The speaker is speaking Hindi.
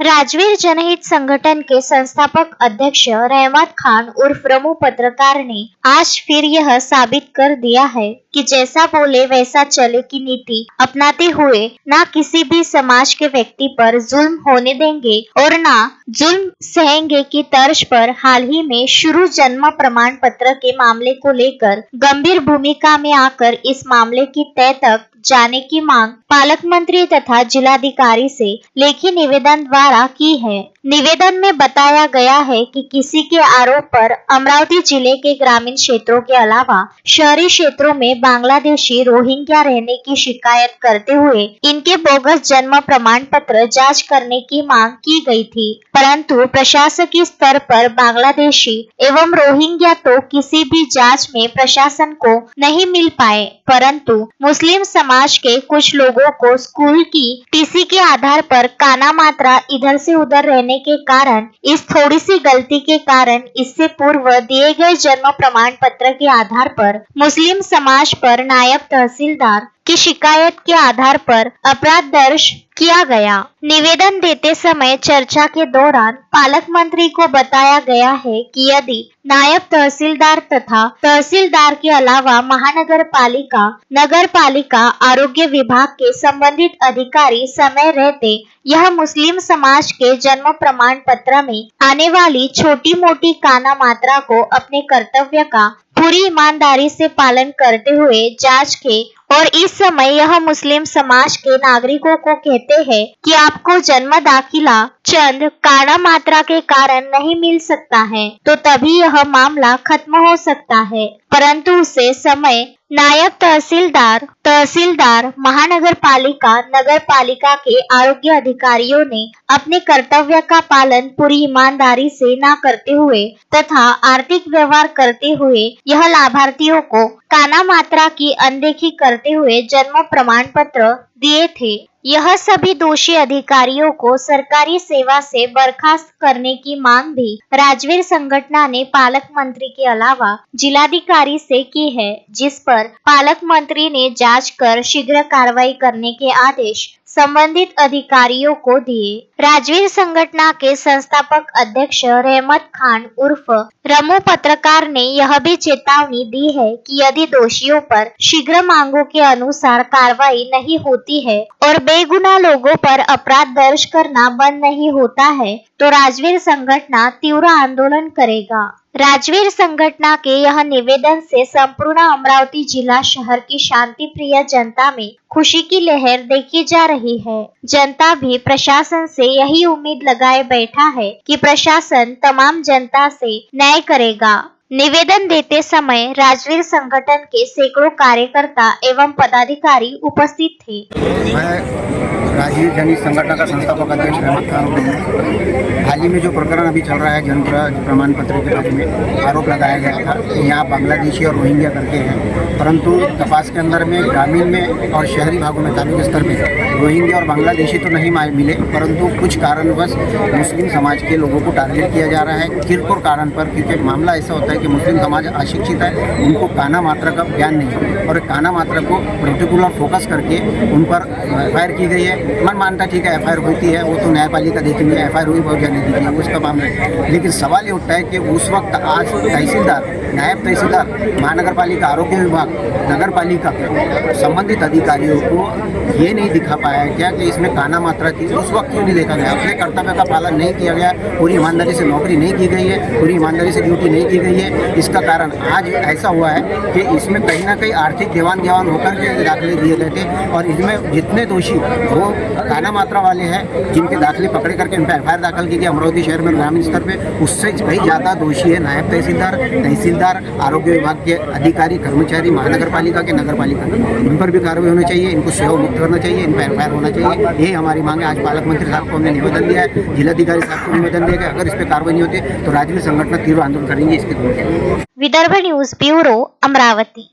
राजवीर जनहित संगठन के संस्थापक अध्यक्ष रहमत खान उर्फ रमू पत्रकार ने आज फिर यह साबित कर दिया है कि जैसा बोले वैसा चले की नीति अपनाते हुए ना किसी भी समाज के व्यक्ति पर जुल्म होने देंगे और ना जुल्म सहेंगे की तर्ज पर हाल ही में शुरू जन्म प्रमाण पत्र के मामले को लेकर गंभीर भूमिका में आकर इस मामले की तह तक जाने की मांग पालक मंत्री तथा जिलाधिकारी से लेखी निवेदन द्वारा की है। निवेदन में बताया गया है कि किसी के आरोप पर अमरावती जिले के ग्रामीण क्षेत्रों के अलावा शहरी क्षेत्रों में बांग्लादेशी रोहिंग्या रहने की शिकायत करते हुए इनके बोगस जन्म प्रमाण पत्र जांच करने की मांग की गई थी, परंतु प्रशासकीय स्तर पर बांग्लादेशी एवं रोहिंग्या तो किसी भी जांच में प्रशासन को नहीं मिल पाए, परंतु मुस्लिम समाज के कुछ लोगों को स्कूल की टीसी के आधार पर काना मात्रा इधर से उधर रहने के कारण इस थोड़ी सी गलती के कारण इससे पूर्व दिए गए जन्म प्रमाण पत्र के आधार पर मुस्लिम समाज पर नायब तहसीलदार की शिकायत के आधार पर अपराध दर्ज किया गया। निवेदन देते समय चर्चा के दौरान पालक मंत्री को बताया गया है कि यदि नायब तहसीलदार तथा तहसीलदार के अलावा महानगर पालिका, नगर पालिका, आरोग्य विभाग के संबंधित अधिकारी समय रहते यह मुस्लिम समाज के जन्म प्रमाण पत्र में आने वाली छोटी मोटी काना मात्रा को अपने कर्तव्य का पूरी ईमानदारी से पालन करते हुए जांच के और इस समय यह मुस्लिम समाज के नागरिकों को कहते हैं कि आपको जन्म दाखिला चंद काना मात्रा के कारण नहीं मिल सकता है, तो तभी यह मामला खत्म हो सकता है, परंतु उसे समय नायब तहसीलदार, महानगर पालिका, नगर पालिका के आरोग्य अधिकारियों ने अपने कर्तव्य का पालन पूरी ईमानदारी से न करते हुए तथा आर्थिक व्यवहार करते हुए यह लाभार्थियों को काना मात्रा की अनदेखी करते हुए जन्म प्रमाण पत्र दिए थे। यह सभी दोषी अधिकारियों को सरकारी सेवा से बर्खास्त करने की मांग भी राजवीर संगठन ने पालक मंत्री के अलावा जिलाधिकारी से की है, जिस पर पालक मंत्री ने जांच कर शीघ्र कार्रवाई करने के आदेश संबंधित अधिकारियों को दिए। राजवीर संगठन के संस्थापक अध्यक्ष रहमत खान उर्फ रमू पत्रकार ने यह भी चेतावनी दी है कि यदि दोषियों पर शीघ्र मांगों के अनुसार कार्रवाई नहीं होती है और बेगुनाह लोगों पर अपराध दर्ज करना बंद नहीं होता है तो राजवीर संगठन तीव्र आंदोलन करेगा। राजवीर संगठन के यह निवेदन से संपूर्ण अमरावती जिला शहर की शांति प्रिय जनता में खुशी की लहर देखी जा रही है। जनता भी प्रशासन से यही उम्मीद लगाए बैठा है कि प्रशासन तमाम जनता से न्याय करेगा। निवेदन देते समय राजवीर संगठन के सैकड़ों कार्यकर्ता एवं पदाधिकारी उपस्थित थे। राजवीर जनहित संगठन का संस्थापक अध्यक्ष रहमत खान। हाल ही में जो प्रकरण अभी चल रहा है जन्म प्रमाण पत्र के बारे में आरोप लगाया गया था यहाँ बांग्लादेशी और रोहिंग्या करके हैं, परंतु तपास के अंदर में ग्रामीण में और शहरी भागों में तालुके स्तर पे रोहिंग्या और बांग्लादेशी तो नहीं मिले, परंतु कुछ कारणवश मुस्लिम समाज के लोगों को टारगेट किया जा रहा है किरकोर कारण पर, क्योंकि मामला ऐसा होता है कि मुस्लिम समाज अशिक्षित है, उनको काना मात्रा का ज्ञान नहीं है और काना मात्रा को पर्टिकुलर फोकस करके उन पर एफआईआर की गई है। मन मानता ठीक है एफआईआर होती है, वो तो न्यायपालिका देखेंगे, एफआईआर हुई बहुत जाने दीजिए, उसका मामला है, लेकिन सवाल ये उठता है कि उस वक्त आज तहसीलदार, नायब तहसीलदार, महानगर पालिका, आरोग्य विभाग, नगर पालिका के संबंधित अधिकारियों को ये नहीं दिखा पाया क्या कि इसमें काना मात्रा थी, उस वक्त क्यों नहीं देखा गया, अपने कर्तव्य का पालन नहीं किया गया, पूरी ईमानदारी से नौकरी नहीं की गई है, पूरी ईमानदारी से ड्यूटी नहीं की गई है। इसका कारण आज ऐसा हुआ है कि इसमें कहीं ना कहीं आर्थिक देवान घेवान होकर के दाखिले दिए गए थे और इसमें जितने दोषी वो काना मात्रा वाले हैं जिनके दाखिले पकड़े करके उन पर एफआईआर दाखिल की गई अमरावती शहर में ग्रामीण स्तर पे, उससे कई ज़्यादा दोषी है नायब तहसीलदार, आरोग्य विभाग के अधिकारी, कर्मचारी, महानगर पालिका के, नगर पालिका के, इन पर भी कार्रवाई होनी चाहिए, इनको सेवा मुक्त करना चाहिए, इन पर एफआईआर होना चाहिए। यही हमारी मांग है। आज पालक मंत्री साहब को हमने निवेदन दिया है, जिलाधिकारी साहब को निवेदन दिया कि अगर इस पर कार्रवाई नहीं होती तो राजवीर संगठन तीव्र आंदोलन करेंगे इसके दूर। Vidarbha news bureau, Amravati.